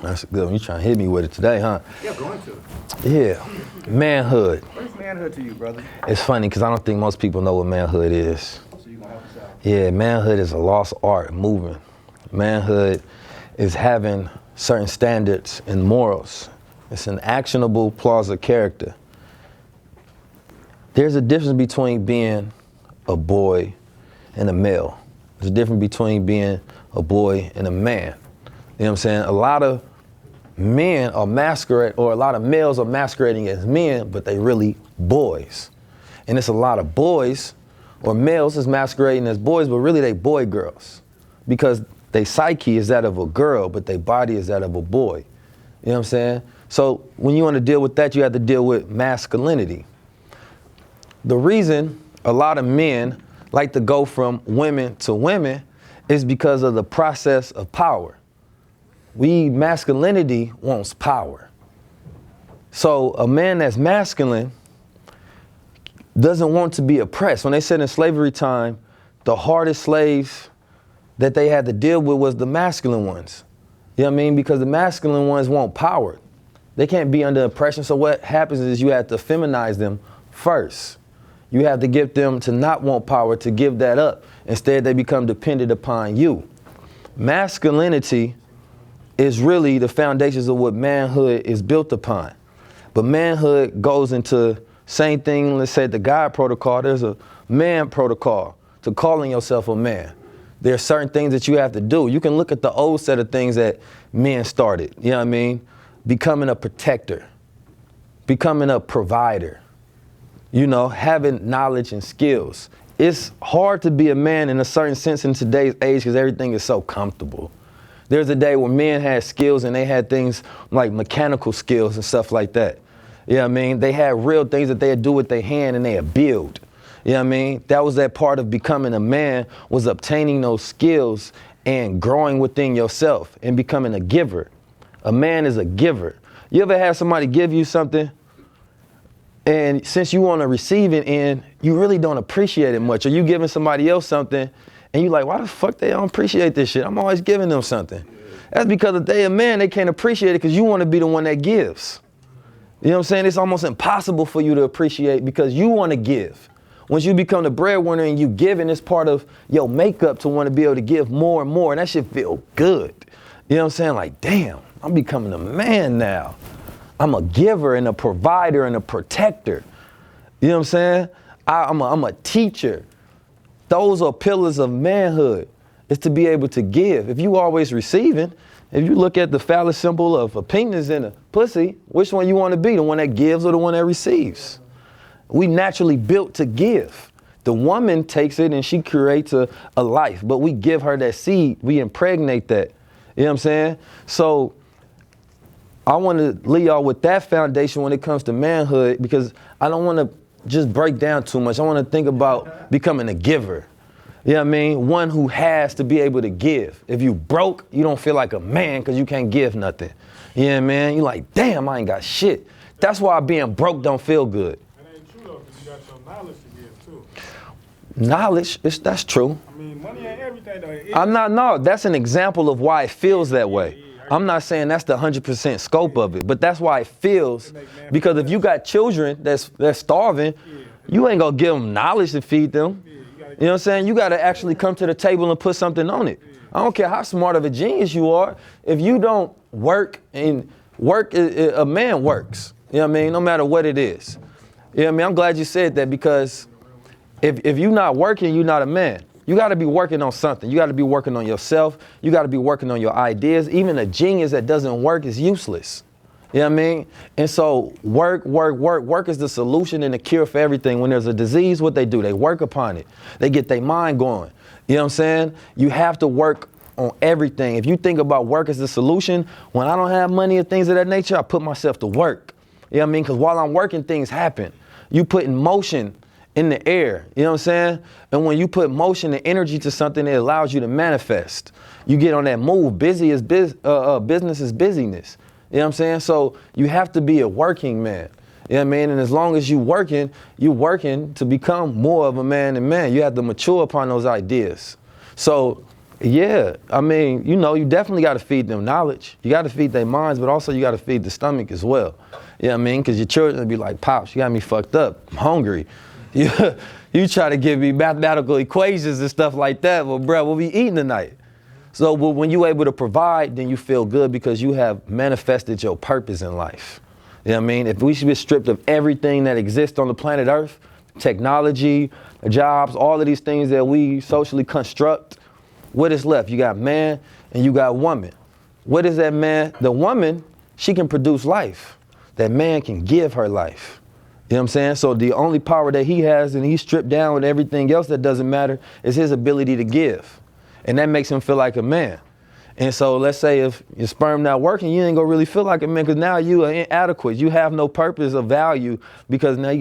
That's a good one. You trying to hit me with it today, huh? Yeah, going to. Yeah. Manhood. What is manhood to you, brother? It's funny because I don't think most people know what manhood is. So you gonna help us out? Yeah, manhood is a lost art movement. Manhood is having certain standards and morals. It's an actionable clause of character. There's a difference between being a boy and a male. There's a difference between being a boy and a man. You know what I'm saying? A lot of men are masquerading, or a lot of males are masquerading as men, but they really boys. And it's a lot of boys or males is masquerading as boys, but really they boy girls, because their psyche is that of a girl, but their body is that of a boy. You know what I'm saying? So when you want to deal with that, you have to deal with masculinity. The reason a lot of men like to go from women to women is because of the process of power. Masculinity wants power. So a man that's masculine doesn't want to be oppressed. When they said in slavery time, the hardest slaves that they had to deal with was the masculine ones. You know what I mean? Because the masculine ones want power. They can't be under oppression. So what happens is you have to feminize them first. You have to get them to not want power, to give that up. Instead, they become dependent upon you. Masculinity is really the foundations of what manhood is built upon. But manhood goes into same thing, let's say the God protocol. There's a man protocol to calling yourself a man. There are certain things that you have to do. You can look at the old set of things that men started, you know what I mean? Becoming a protector, becoming a provider, you know, having knowledge and skills. It's hard to be a man in a certain sense in today's age because everything is so comfortable. There's a day where men had skills and they had things like mechanical skills and stuff like that. You know what I mean? They had real things that they'd do with their hand and they'd build. You know what I mean? That was that part of becoming a man, was obtaining those skills and growing within yourself and becoming a giver. A man is a giver. You ever had somebody give you something and since you on the receiving end, you really don't appreciate it much? Or you giving somebody else something and you like, why the fuck they don't appreciate this shit? I'm always giving them something. That's because if they a man, they can't appreciate it because you want to be the one that gives. You know what I'm saying? It's almost impossible for you to appreciate because you want to give. Once you become the breadwinner and you giving, it's part of your makeup to want to be able to give more and more, and that shit feel good. You know what I'm saying? Like, damn, I'm becoming a man now. I'm a giver and a provider and a protector. You know what I'm saying? I'm a teacher. Those are pillars of manhood, is to be able to give. If you always receiving, if you look at the phallus symbol of a penis and a pussy, which one you want to be, the one that gives or the one that receives? We naturally built to give. The woman takes it and she creates a life, but we give her that seed, we impregnate that. You know what I'm saying? So I want to leave y'all with that foundation when it comes to manhood, because I don't want to just break down too much. I want to think about becoming a giver. You know what I mean? One who has to be able to give. If you broke, you don't feel like a man because you can't give nothing. You know what I mean? You like, damn, I ain't got shit. That's why being broke don't feel good. That ain't true though, because you got your knowledge to give too. Knowledge, that's true. I mean, money ain't everything though. No, that's an example of why it feels that way. I'm not saying that's the 100% scope of it, but that's why it feels, because if you got children that's starving, you ain't gonna give them knowledge to feed them. You know what I'm saying? You gotta actually come to the table and put something on it. I don't care how smart of a genius you are, if you don't work, and a man works. You know what I mean? No matter what it is. You know what I mean? I'm glad you said that, because if you're not working, you're not a man. You got to be working on something. You got to be working on yourself. You got to be working on your ideas. Even a genius that doesn't work is useless. You know what I mean? And so work is the solution and the cure for everything. When there's a disease, what they do, they work upon it. They get their mind going. You know what I'm saying? You have to work on everything. If you think about work as the solution, when I don't have money and things of that nature, I put myself to work. You know what I mean? Because while I'm working, things happen. You put in motion in the air, you know what I'm saying? And when you put motion and energy to something, it allows you to manifest. You get on that move. Business is busyness. You know what I'm saying? So you have to be a working man. You know what I mean? And as long as you're working to become more of a man than man. You have to mature upon those ideas. So Yeah, I mean, you know, you definitely got to feed them knowledge. You got to feed their minds, but also you got to feed the stomach as well. You know what I mean? Because your children will be like, Pops, you got me fucked up. I'm hungry. You try to give me mathematical equations and stuff like that. Well, bro, what we eating tonight? So when you're able to provide, then you feel good because you have manifested your purpose in life. You know what I mean? If we should be stripped of everything that exists on the planet Earth, technology, jobs, all of these things that we socially construct, what is left? You got man and you got woman. What is that man? The woman, she can produce life. That man can give her life. You know what I'm saying? So the only power that he has and he's stripped down with everything else that doesn't matter is his ability to give. And that makes him feel like a man. And so let's say if your sperm not working, you ain't gonna really feel like a man because now you are inadequate. You have no purpose or value because now you